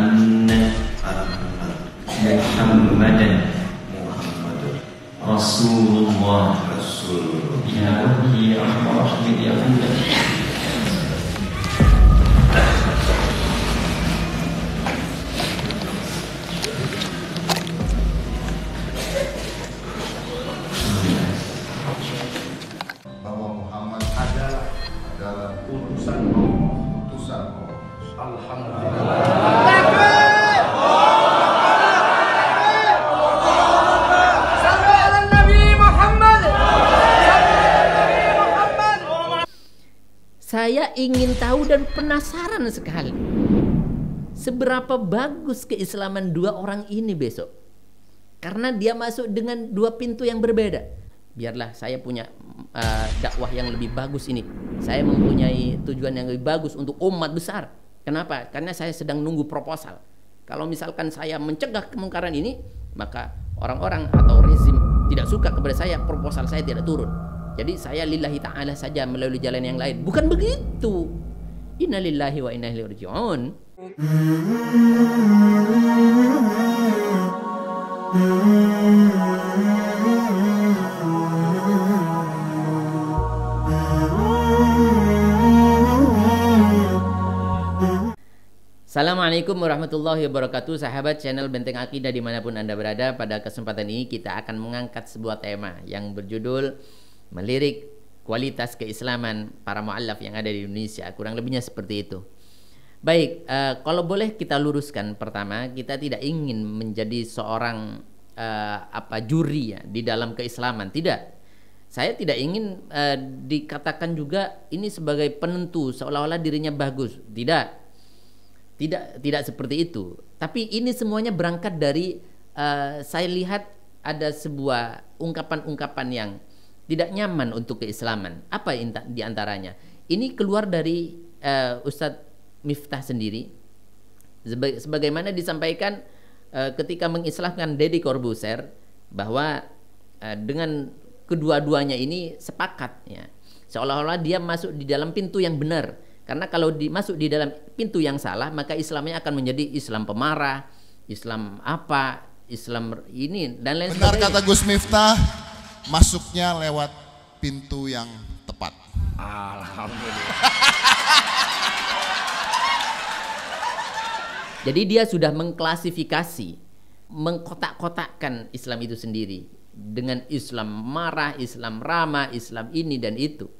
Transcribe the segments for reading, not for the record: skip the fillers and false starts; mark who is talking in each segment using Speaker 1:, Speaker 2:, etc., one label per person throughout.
Speaker 1: anna Muhammadan Rasulullah ya wahyi rahmat ya Allah.
Speaker 2: Bahwa Muhammad adalah utusan Allah. Alhamdulillah.
Speaker 3: Saya ingin tahu dan penasaran sekali seberapa bagus keislaman dua orang ini besok. Karena dia masuk dengan dua pintu yang berbeda. Biarlah saya punya dakwah yang lebih bagus ini. Saya mempunyai tujuan yang lebih bagus untuk umat besar. Kenapa? Karena saya sedang nunggu proposal. Kalau misalkan saya mencegah kemungkaran ini, maka orang-orang atau rezim tidak suka kepada saya, proposal saya tidak turun. Jadi saya lillahi ta'ala saja melalui jalan yang lain. Bukan begitu. Inna lillahi wa inna ilaihi raji'un. Assalamualaikum warahmatullahi wabarakatuh. Sahabat channel Benteng Akidah dimanapun Anda berada. Pada kesempatan ini kita akan mengangkat sebuah tema yang berjudul melirik kualitas keislaman para mu'allaf yang ada di Indonesia. Kurang lebihnya seperti itu. Baik, kalau boleh kita luruskan. Pertama, kita tidak ingin menjadi seorang juri ya di dalam keislaman. Tidak. Saya tidak ingin dikatakan juga ini sebagai penentu seolah-olah dirinya bagus. Tidak seperti itu. Tapi ini semuanya berangkat dari saya lihat ada sebuah ungkapan-ungkapan yang tidak nyaman untuk keislaman. Apa di antaranya? Ini keluar dari Ustadz Miftah sendiri. Sebagaimana disampaikan ketika mengislamkan Deddy Corbuzier bahwa dengan kedua-duanya ini sepakat ya. Seolah-olah dia masuk di dalam pintu yang benar. Karena kalau masuk di dalam pintu yang salah, maka Islamnya akan menjadi Islam pemarah, Islam Islam ini dan lain sebagainya.
Speaker 2: Benar kata Gus Miftah, masuknya lewat pintu yang tepat.
Speaker 3: Alhamdulillah. Jadi dia sudah mengklasifikasi, mengkotak-kotakkan Islam itu sendiri dengan Islam marah, Islam ramah, Islam ini dan itu.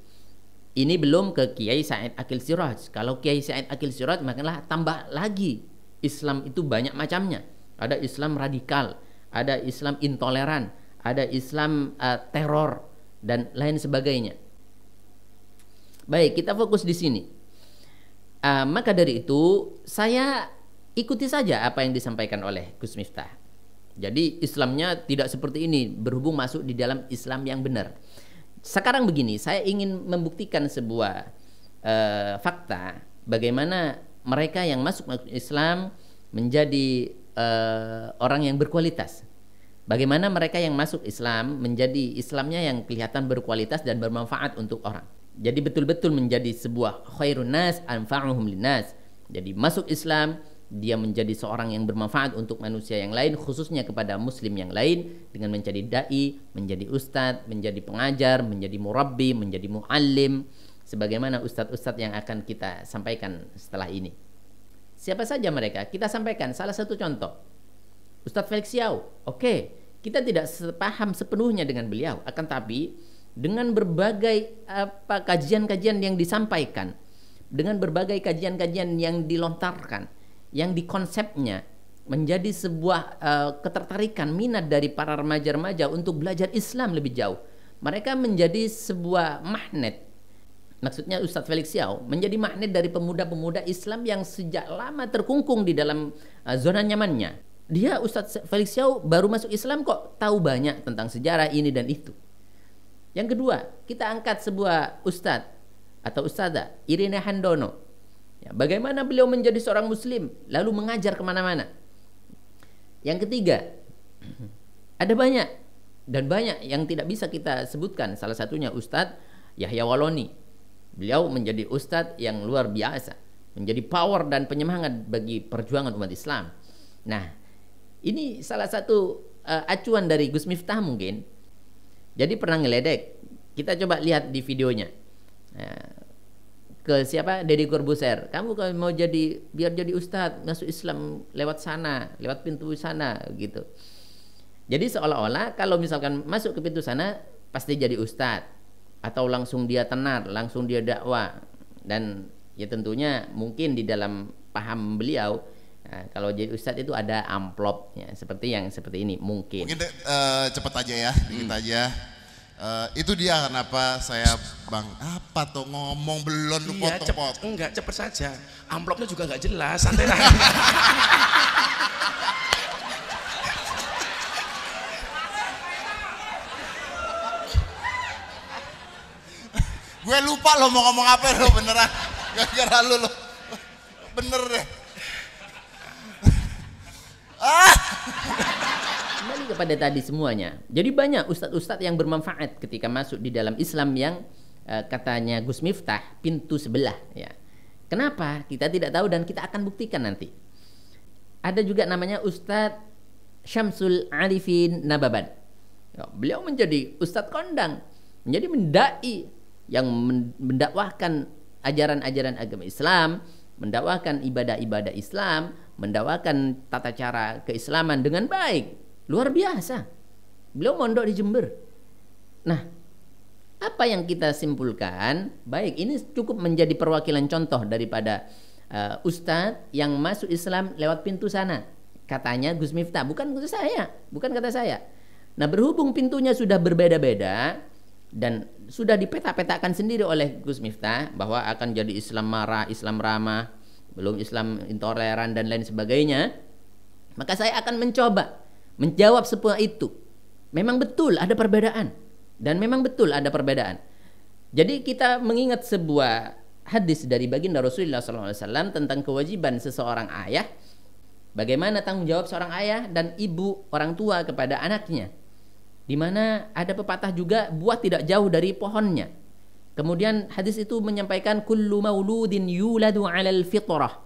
Speaker 3: Ini belum ke Kiai Said Akil Siraj. Kalau Kiai Said Akil Siraj makanlah tambah lagi. Islam itu banyak macamnya. Ada Islam radikal, ada Islam intoleran, ada Islam teror dan lain sebagainya. Baik, kita fokus di sini. Maka dari itu saya ikuti saja apa yang disampaikan oleh Gus Miftah. Jadi Islamnya tidak seperti ini, berhubung masuk di dalam Islam yang benar. Sekarang begini, saya ingin membuktikan sebuah fakta bagaimana mereka yang masuk Islam menjadi orang yang berkualitas. Bagaimana mereka yang masuk Islam menjadi Islamnya yang kelihatan berkualitas dan bermanfaat untuk orang. Jadi betul-betul menjadi sebuah khairun nas anfa'uhum linnas. Jadi masuk Islam, dia menjadi seorang yang bermanfaat untuk manusia yang lain, khususnya kepada muslim yang lain, dengan menjadi dai, menjadi ustadz, menjadi pengajar, menjadi murabbi, menjadi muallim, sebagaimana ustadz-ustadz yang akan kita sampaikan setelah ini. Siapa saja mereka? Kita sampaikan salah satu contoh. Ustadz Felix Yau. Oke, kita tidak sepaham sepenuhnya dengan beliau, akan tapi dengan berbagai kajian-kajian yang disampaikan, dengan berbagai kajian-kajian yang dilontarkan, yang dikonsepnya menjadi sebuah ketertarikan minat dari para remaja-remaja untuk belajar Islam lebih jauh. Mereka menjadi sebuah magnet. Maksudnya Ustadz Felix Yau menjadi magnet dari pemuda-pemuda Islam yang sejak lama terkungkung di dalam zona nyamannya. Dia Ustadz Felix Yau baru masuk Islam kok tahu banyak tentang sejarah ini dan itu. Yang kedua, kita angkat sebuah ustadz atau ustadzah, Irina Handono. Ya, bagaimana beliau menjadi seorang muslim lalu mengajar kemana-mana. Yang ketiga, ada banyak dan banyak yang tidak bisa kita sebutkan. Salah satunya Ustadz Yahya Waloni. Beliau menjadi ustadz yang luar biasa. menjadi power dan penyemangat bagi perjuangan umat Islam. Nah, ini salah satu acuan dari Gus Miftah mungkin. Jadi pernah ngeledek, kita coba lihat di videonya. Ke siapa? Deddy Corbuzier. Kamu kalau mau biar jadi ustadz, masuk Islam lewat sana, lewat pintu sana gitu. Jadi seolah-olah kalau misalkan masuk ke pintu sana pasti jadi ustadz, atau langsung dia tenar, langsung dia dakwah. Dan ya tentunya mungkin di dalam paham beliau, kalau jadi ustadz itu ada amplopnya, seperti ini mungkin.
Speaker 2: Mungkin cepet aja ya, dikit aja. Itu dia kenapa saya bang apa tuh ngomong belum lu potong-potong.
Speaker 4: Enggak, cepet saja. Amplopnya juga enggak jelas, santai lah.
Speaker 2: Gue lupa lo mau ngomong apa lo beneran. Gara-gara lo. Bener deh.
Speaker 3: Kembali kepada tadi semuanya. Jadi banyak ustadz-ustadz yang bermanfaat ketika masuk di dalam Islam yang katanya Gus Miftah pintu sebelah. Ya. Kenapa? Kita tidak tahu dan kita akan buktikan nanti. Ada juga namanya Ustadz Syamsul Arifin Nababan. Ya, beliau menjadi ustadz kondang, menjadi mendai yang mendakwahkan ajaran-ajaran agama Islam, mendakwahkan ibadah-ibadah Islam, mendakwahkan tata cara keislaman dengan baik. Luar biasa. Beliau mondok di Jember. Nah, apa yang kita simpulkan? Baik, ini cukup menjadi perwakilan contoh daripada ustadz yang masuk Islam lewat pintu sana. Katanya Gus Miftah, bukan kata saya. Nah, berhubung pintunya sudah berbeda-beda dan sudah dipeta-petakan sendiri oleh Gus Miftah bahwa akan jadi Islam marah, Islam ramah, belum Islam intoleran dan lain sebagainya, maka saya akan mencoba menjawab semua itu. Memang betul ada perbedaan, dan memang betul ada perbedaan. Jadi kita mengingat sebuah hadis dari baginda Rasulullah SAW tentang kewajiban seseorang ayah, bagaimana tanggung jawab seorang ayah dan ibu orang tua kepada anaknya, di mana ada pepatah juga, buah tidak jauh dari pohonnya. Kemudian hadis itu menyampaikan kullu mauludin yuladu 'alal fitrah.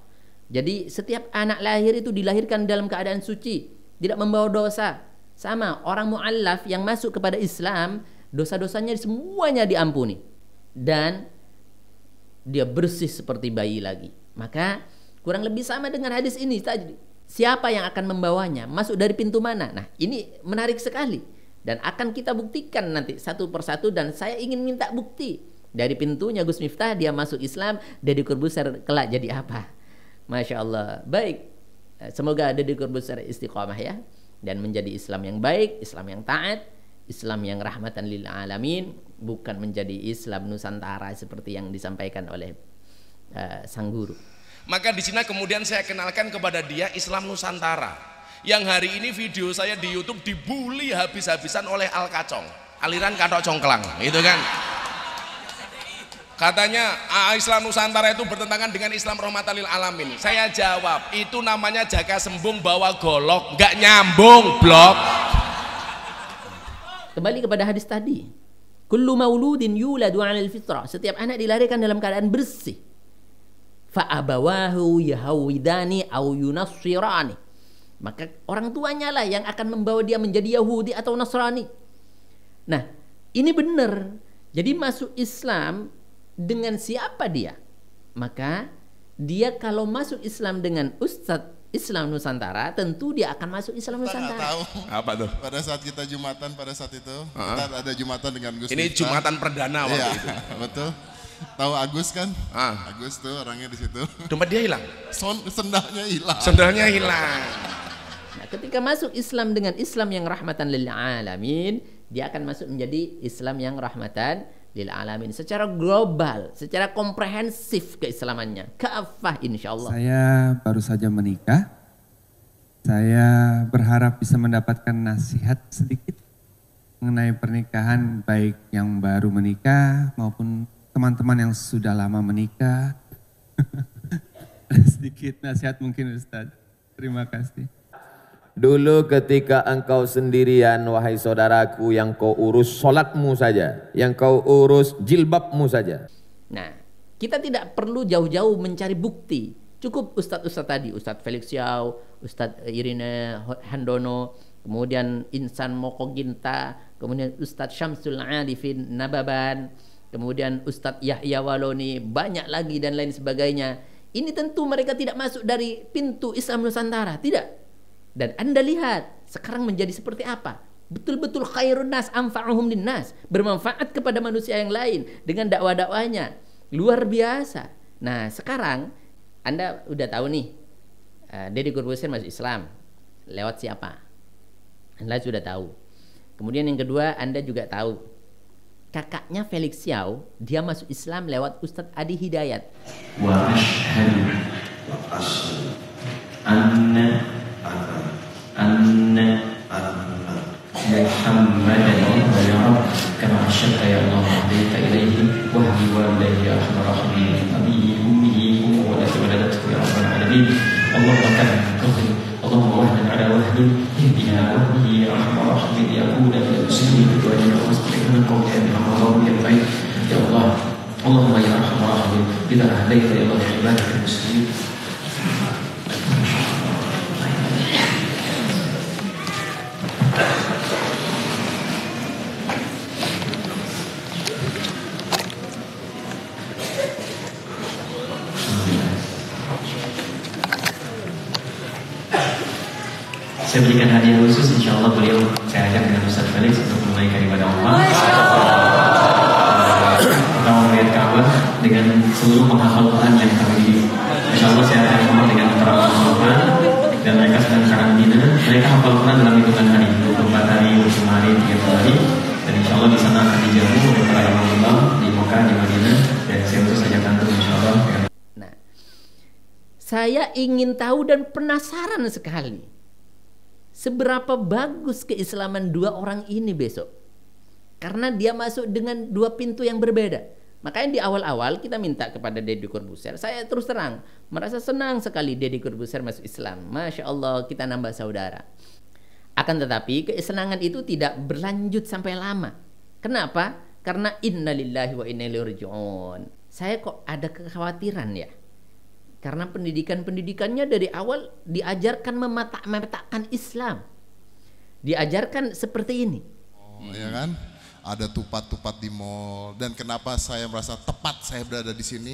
Speaker 3: Jadi setiap anak lahir itu dilahirkan dalam keadaan suci, tidak membawa dosa. Sama orang mu'allaf yang masuk kepada Islam, dosa-dosanya semuanya diampuni dan dia bersih seperti bayi lagi. Maka kurang lebih sama dengan hadis ini tadi. Siapa yang akan membawanya? Masuk dari pintu mana? Nah, ini menarik sekali dan akan kita buktikan nanti satu persatu, dan saya ingin minta bukti dari pintunya Gus Miftah dia masuk Islam, Deddy Corbuzier kelak jadi apa? Masya Allah. Baik. Semoga Deddy Corbuzier istiqomah ya, dan menjadi Islam yang baik, Islam yang taat, Islam yang rahmatan lil alamin, bukan menjadi Islam Nusantara seperti yang disampaikan oleh sang guru.
Speaker 4: Maka di sini kemudian saya kenalkan kepada dia Islam Nusantara, yang hari ini video saya di YouTube dibully habis-habisan oleh Al Kacong, aliran Katok Congklang, itu kan. Katanya Islam Nusantara itu bertentangan dengan Islam rahmatan lil alamin. Saya jawab, itu namanya jaga sembung bawa golok, nggak nyambung blok.
Speaker 3: Kembali kepada hadis tadi, kullu mauludin yuladu 'alal fitrah. Setiap anak dilahirkan dalam keadaan bersih. Fa abawahu yahawidani au yunassirani. Maka orang tuanya lah yang akan membawa dia menjadi Yahudi atau Nasrani. Nah, ini benar. Jadi masuk Islam dengan siapa dia? Maka dia kalau masuk Islam dengan Ustadz Islam Nusantara, tentu dia akan masuk Islam Nusantara.
Speaker 2: Tahu.
Speaker 4: Apa tuh?
Speaker 2: Pada saat kita Jumatan pada saat itu, kita ada Jumatan dengan Gus
Speaker 4: Ini
Speaker 2: Miftah.
Speaker 4: Jumatan perdana waktu itu.
Speaker 2: Betul. Tahu Agus kan? Agus tuh orangnya di situ.
Speaker 4: Dompet dia hilang.
Speaker 2: Sendalnya hilang.
Speaker 4: Sendalnya hilang.
Speaker 3: Nah, ketika masuk Islam dengan Islam yang rahmatan lil alamin, dia akan masuk menjadi Islam yang rahmatan lil alamin secara global, secara komprehensif keislamannya. Kafah insyaallah.
Speaker 5: Saya baru saja menikah. Saya berharap bisa mendapatkan nasihat sedikit mengenai pernikahan, baik yang baru menikah maupun teman-teman yang sudah lama menikah. Sedikit nasihat mungkin Ustaz. Terima kasih.
Speaker 6: Dulu ketika engkau sendirian, wahai saudaraku, yang kau urus sholatmu saja, yang kau urus jilbabmu saja.
Speaker 3: Nah, Kita tidak perlu jauh-jauh mencari bukti. Cukup ustadz-ustadz tadi, Ustadz Felix Xiao, Ustadz Irina Handono, kemudian Insan Mokoginta, kemudian Ustadz Syamsul Arifin Nababan, kemudian Ustadz Yahya Waloni, banyak lagi dan lain sebagainya. Ini tentu mereka tidak masuk dari pintu Islam Nusantara, tidak. Dan Anda lihat sekarang menjadi seperti apa? Betul-betul khairun nas anfa'uhum linnas, bermanfaat kepada manusia yang lain dengan dakwah-dakwahnya. Luar biasa. Nah, sekarang Anda udah tahu nih, Deddy Corbuzier masuk Islam lewat siapa? Anda sudah tahu. Kemudian yang kedua, Anda juga tahu kakaknya Felix Xiao, dia masuk Islam lewat Ustadz Adi Hidayat.
Speaker 1: Wa ashhadu anna Muhammadan rasulullah kama asyhadu ya Allah hadaita ilaihi wa hadi walidayhi ya arhamar rahimin abihi ummihi wa waladathu ya rabbal alamin Allahumma kana qadri Allahumma wahdan ala wahdi ihdina wahdi ya arhamar rahimin ya qula ya muslimin wa ya muslimin qawli ya Allah ya baik ya Allah Allahumma ya arhamar rahimin bila hadaita ya Allah ibadaka muslimin. Saya berikan hadiah khusus, insya Allah beliau saya ajak dengan Ustaz Felix untuk menunaikan ibadah umrah. Kita melihat Ka'bah dengan seluruh menghafal Quran yang kami. Insya Allah saya akan ngomong dengan para penghafal dan mereka sedang karantina. Mereka hafal Quran dalam hitungan hari, 24 hari, 25 hari, 30 hari. Dan insya Allah di sana akan dijamu oleh para imam di Mekah, di Madinah. Dan saya terus ajak antum insya Allah.
Speaker 3: Nah, saya ingin tahu dan penasaran sekali. Seberapa bagus keislaman dua orang ini besok. Karena dia masuk dengan dua pintu yang berbeda. Makanya di awal-awal kita minta kepada Deddy Corbuzier. Saya terus terang merasa senang sekali Deddy Corbuzier masuk Islam. Masya Allah, kita nambah saudara. Akan tetapi kesenangan itu tidak berlanjut sampai lama. Kenapa? Karena innalillahi wa inna ilaihi raji'un. Saya kok ada kekhawatiran ya. Karena pendidikannya dari awal diajarkan memetakan Islam. Diajarkan seperti ini.
Speaker 2: Oh, ya kan? Ada tupat-tupat di mall. Dan kenapa saya merasa tepat saya berada di sini?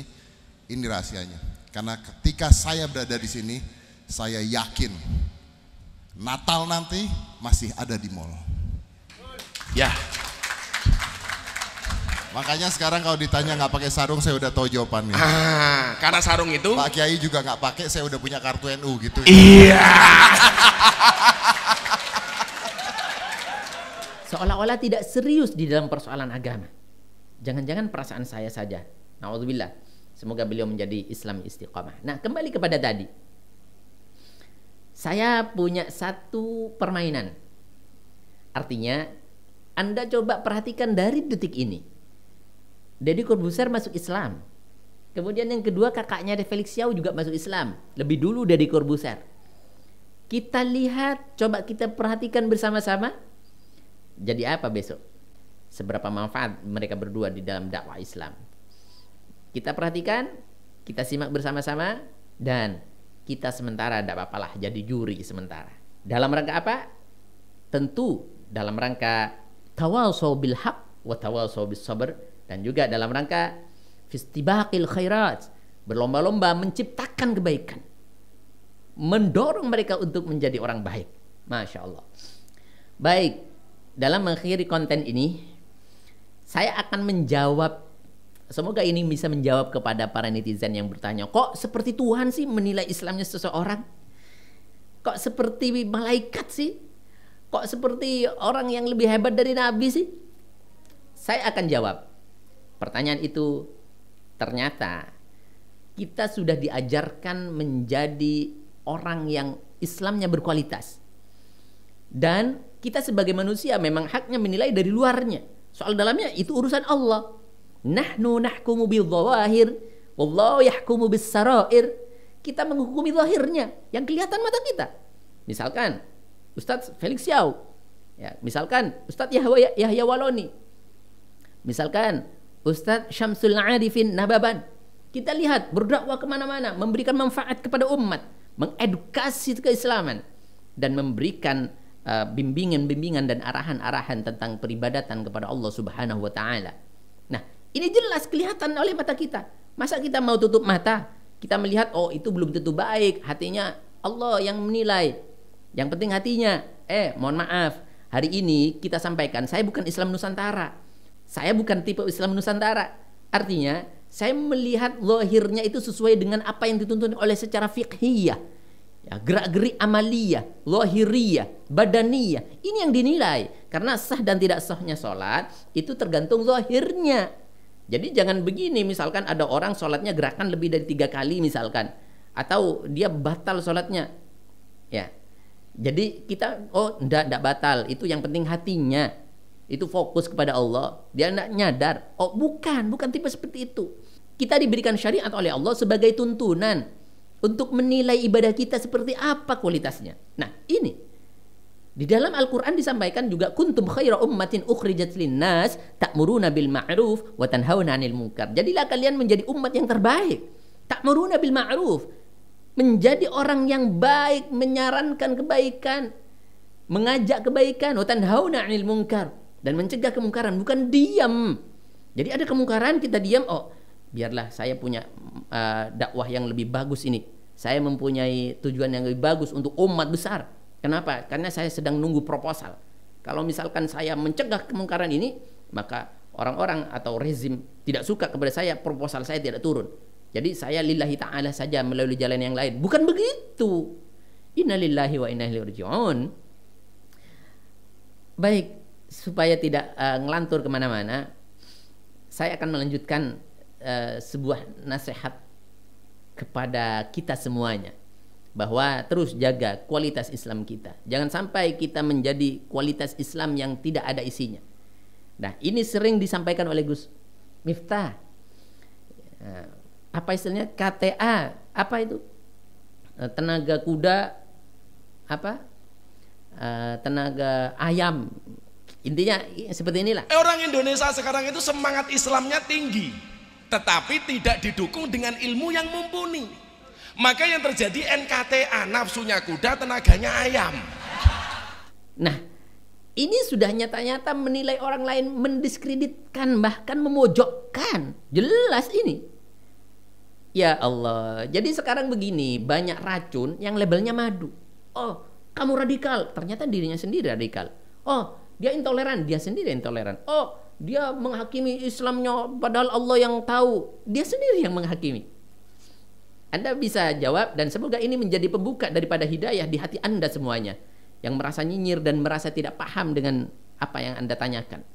Speaker 2: Ini rahasianya. Karena ketika saya berada di sini, saya yakin Natal nanti masih ada di mall.
Speaker 4: Ya.
Speaker 2: Makanya sekarang kalau ditanya nggak pakai sarung, saya udah tahu jawabannya.
Speaker 4: Karena sarung itu
Speaker 2: Pak Kiai juga nggak pakai, saya udah punya kartu NU gitu.
Speaker 4: iya.
Speaker 3: Seolah-olah tidak serius di dalam persoalan agama. Jangan-jangan perasaan saya saja. Na'udzubillah. Semoga beliau menjadi Islam istiqamah. Nah, kembali kepada tadi. Saya punya satu permainan. Artinya, Anda coba perhatikan dari detik ini. Deddy Corbuzier masuk Islam. Kemudian yang kedua kakaknya Felix Xiao juga masuk Islam. Lebih dulu Deddy Corbuzier. Kita lihat, coba kita perhatikan bersama-sama. Jadi apa besok? Seberapa manfaat mereka berdua di dalam dakwah Islam? Kita perhatikan, kita simak bersama-sama, dan kita sementara tidak apa-apalah jadi juri sementara. Dalam rangka apa? Tentu dalam rangka tawasau bil haq wa tawasau bis sabr, dan juga dalam rangka fistibaqil khairat, berlomba-lomba menciptakan kebaikan, mendorong mereka untuk menjadi orang baik. Masya Allah. Baik, dalam mengakhiri konten ini saya akan menjawab, semoga ini bisa menjawab kepada para netizen yang bertanya, kok seperti Tuhan sih menilai Islamnya seseorang? Kok seperti malaikat sih? Kok seperti orang yang lebih hebat dari Nabi sih? Saya akan jawab. Pertanyaan itu, ternyata kita sudah diajarkan menjadi orang yang Islamnya berkualitas. Dan kita sebagai manusia memang haknya menilai dari luarnya. Soal dalamnya itu urusan Allah. Nahnu nahkumu bil zawahir, wallahu yahkumu bis sarair. Kita menghukumi zahirnya, yang kelihatan mata kita. Misalkan Ustadz Felix Xiao, ya, misalkan Ustadz Yahya Waloni, misalkan Ustadz Syamsul Arifin Nababan, Kita lihat berdakwah kemana-mana, memberikan manfaat kepada umat, mengedukasi keislaman, dan memberikan bimbingan-bimbingan dan arahan-arahan tentang peribadatan kepada Allah Subhanahu wa taala. Nah, ini jelas kelihatan oleh mata kita. Masa kita mau tutup mata? Kita melihat, oh itu belum tentu baik, hatinya Allah yang menilai. Yang penting hatinya. Mohon maaf, hari ini kita sampaikan, saya bukan Islam Nusantara. Saya bukan tipe Islam Nusantara. Artinya, saya melihat zahirnya itu sesuai dengan apa yang dituntut oleh secara fiqhiyah. Ya, gerak-gerik amaliyah, zahiriyah, badaniyah. Ini yang dinilai. Karena sah dan tidak sahnya sholat itu tergantung zahirnya. Jadi jangan begini, misalkan ada orang sholatnya gerakan lebih dari 3 kali misalkan, atau dia batal sholatnya. Ya, jadi kita enggak batal. Itu yang penting hatinya. Itu fokus kepada Allah. Dia enggak nyadar. Oh bukan tipe seperti itu. Kita diberikan syariat oleh Allah sebagai tuntunan untuk menilai ibadah kita seperti apa kualitasnya. Nah ini di dalam Al-Quran disampaikan juga, kuntum khaira ummatin ukhrijat linnas ta'muruna bil ma'ruf wa tanhauna 'anil munkar. Jadilah kalian menjadi umat yang terbaik. Ta'muruna bil ma'ruf, menjadi orang yang baik, menyarankan kebaikan, mengajak kebaikan, wa tanhauna 'anil munkar, dan mencegah kemungkaran, bukan diam. Jadi ada kemungkaran kita diam, biarlah saya punya dakwah yang lebih bagus ini. Saya mempunyai tujuan yang lebih bagus untuk umat besar. Kenapa? Karena saya sedang nunggu proposal. Kalau misalkan saya mencegah kemungkaran ini, maka orang-orang atau rezim tidak suka kepada saya, proposal saya tidak turun. Jadi saya lillahi ta'ala saja melalui jalan yang lain. Bukan begitu. Inna lillahi wa inna ilaihi raji'un. Baik, supaya tidak ngelantur kemana-mana, saya akan melanjutkan sebuah nasihat kepada kita semuanya, bahwa terus jaga kualitas Islam kita. Jangan sampai kita menjadi kualitas Islam yang tidak ada isinya. Nah, ini sering disampaikan oleh Gus Miftah. Apa istilahnya? KTA, apa itu? Tenaga kuda, apa? Tenaga ayam. Intinya seperti inilah.
Speaker 4: Orang Indonesia sekarang itu semangat Islamnya tinggi, tetapi tidak didukung dengan ilmu yang mumpuni. Maka yang terjadi NKTA, nafsunya kuda, tenaganya ayam.
Speaker 3: Nah, ini sudah nyata-nyata menilai orang lain, mendiskreditkan, bahkan memojokkan. Jelas ini. Ya Allah. Jadi sekarang begini, banyak racun yang labelnya madu. Oh, kamu radikal, ternyata dirinya sendiri radikal. Oh, dia intoleran, dia sendiri intoleran. Oh, dia menghakimi Islamnya padahal Allah yang tahu. Dia sendiri yang menghakimi. Anda bisa jawab, dan semoga ini menjadi pembuka daripada hidayah di hati Anda semuanya yang merasa nyinyir dan merasa tidak paham dengan apa yang Anda tanyakan.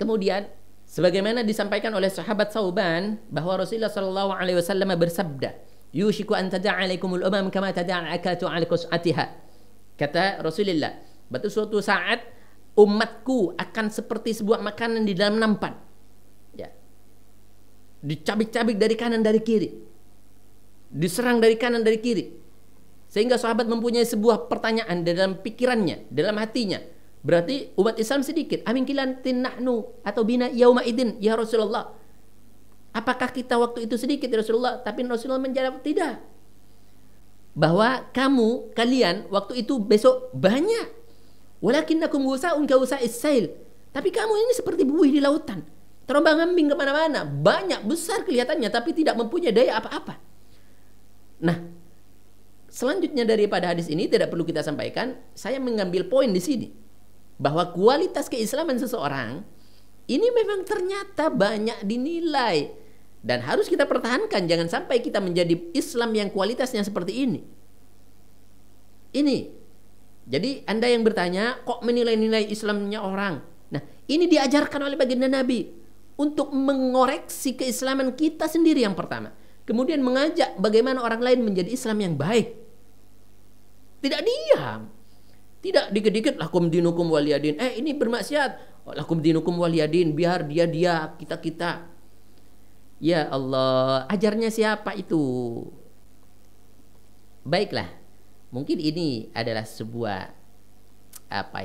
Speaker 3: Kemudian, sebagaimana disampaikan oleh sahabat Sauban bahwa Rasulullah SAW bersabda, "Yushiku an tada'alaikumul umam kama tada'al akatu 'ala qus'atiha." Kata Rasulullah, betul suatu saat umatku akan seperti sebuah makanan di dalam nampan. Ya. Dicabik-cabik dari kanan dari kiri. Diserang dari kanan dari kiri, sehingga sahabat mempunyai sebuah pertanyaan di dalam pikirannya, dalam hatinya. Berarti umat Islam sedikit. Amin kilantin nahnu atau bina yauma idin ya Rasulullah. Apakah kita waktu itu sedikit ya Rasulullah? Tapi Rasulullah menjawab tidak. Bahwa kalian waktu itu besok banyak. Walakinnakum gusa'un ka gusa'is sail. Tapi kamu ini seperti buih di lautan, terombang-ambing kemana-mana, banyak, besar kelihatannya, tapi tidak mempunyai daya apa-apa. Nah, selanjutnya daripada hadis ini tidak perlu kita sampaikan, saya mengambil poin di sini bahwa kualitas keislaman seseorang ini memang ternyata banyak dinilai dan harus kita pertahankan. Jangan sampai kita menjadi Islam yang kualitasnya seperti ini. Ini. Jadi Anda yang bertanya, kok menilai-nilai Islamnya orang? Nah, ini diajarkan oleh baginda Nabi untuk mengoreksi keislaman kita sendiri yang pertama. Kemudian mengajak bagaimana orang lain menjadi Islam yang baik. Tidak diam. Tidak dikit-dikit lakum dinukum waliyadin. Ini bermaksiat. Lakum dinukum waliyadin. Biar dia, kita. Ya Allah, ajarnya siapa itu? Baiklah. Mungkin ini adalah sebuah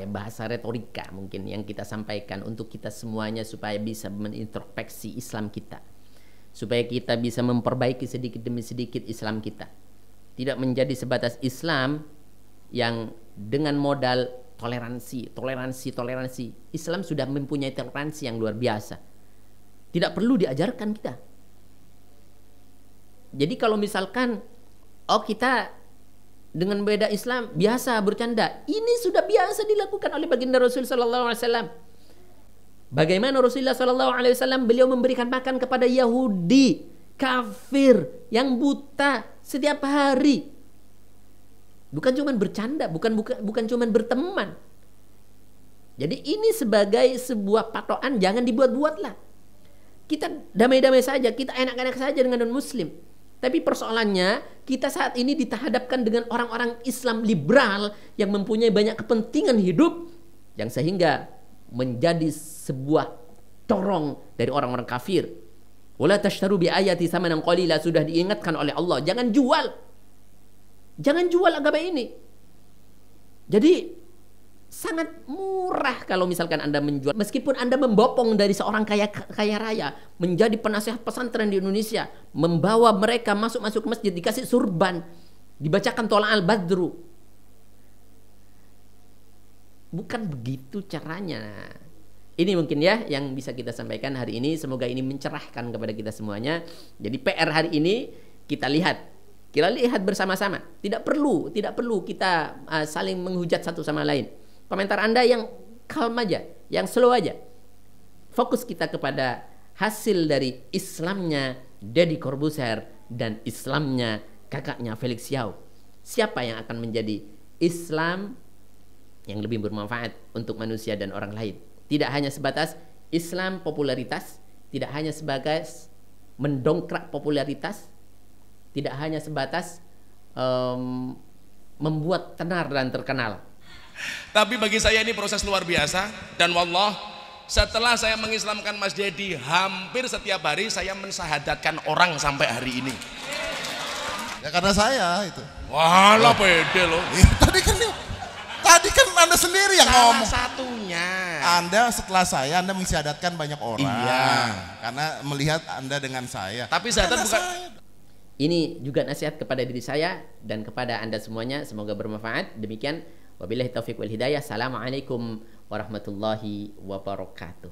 Speaker 3: bahasa retorika mungkin yang kita sampaikan untuk kita semuanya supaya bisa menintrospeksi Islam kita. supaya kita bisa memperbaiki sedikit demi sedikit Islam kita. Tidak menjadi sebatas Islam yang dengan modal toleransi. Islam sudah mempunyai toleransi yang luar biasa. Tidak perlu diajarkan kita. Jadi kalau misalkan kita dengan beda Islam biasa bercanda, ini sudah biasa dilakukan oleh baginda Rasul sallallahu alaihi wasallam. Bagaimana Rasulullah sallallahu alaihi wasallam beliau memberikan makan kepada Yahudi kafir yang buta setiap hari. Bukan cuma bercanda, bukan cuma berteman. Jadi ini sebagai sebuah patokan, jangan dibuat-buat lah. Kita damai-damai saja, kita enak-enak saja dengan non-muslim. Tapi persoalannya kita saat ini dihadapkan dengan orang-orang Islam liberal yang mempunyai banyak kepentingan hidup yang sehingga menjadi sebuah corong dari orang-orang kafir. Wala tashtaru bi ayati samanan qalila, sudah diingatkan oleh Allah, jangan jual agama ini. Jadi sangat murah kalau misalkan Anda menjual, meskipun Anda membopong dari seorang kaya raya menjadi penasihat pesantren di Indonesia, membawa mereka masuk ke masjid, dikasih surban, dibacakan Tola'al Badru. Bukan begitu caranya. Ini mungkin ya yang bisa kita sampaikan hari ini. Semoga ini mencerahkan kepada kita semuanya. Jadi PR hari ini kita lihat bersama-sama. Tidak perlu kita saling menghujat satu sama lain. Komentar Anda yang calm aja, yang slow aja. Fokus kita kepada hasil dari Islamnya Deddy Corbuzier dan Islamnya kakaknya Felix Yao. Siapa yang akan menjadi Islam yang lebih bermanfaat untuk manusia dan orang lain? Tidak hanya sebatas Islam popularitas, tidak hanya sebagai mendongkrak popularitas, tidak hanya sebatas membuat tenar dan terkenal.
Speaker 4: Tapi bagi saya ini proses luar biasa, dan wallah setelah saya mengislamkan Mas Deddy, hampir setiap hari saya mensahadatkan orang sampai hari ini.
Speaker 2: Ya karena saya itu.
Speaker 4: Walah pede loh.
Speaker 2: Tadi kan Anda sendiri yang ngomong.
Speaker 4: Salah satunya.
Speaker 2: Anda setelah saya, Anda mensyahadatkan banyak orang.
Speaker 4: Iya.
Speaker 2: Karena melihat Anda dengan saya.
Speaker 4: Tapi syahadat bukan.
Speaker 3: Ini juga nasihat kepada diri saya dan kepada Anda semuanya. Semoga bermanfaat. Demikian. Wabillahi taufiq wal hidayah. Assalamualaikum warahmatullahi wabarakatuh.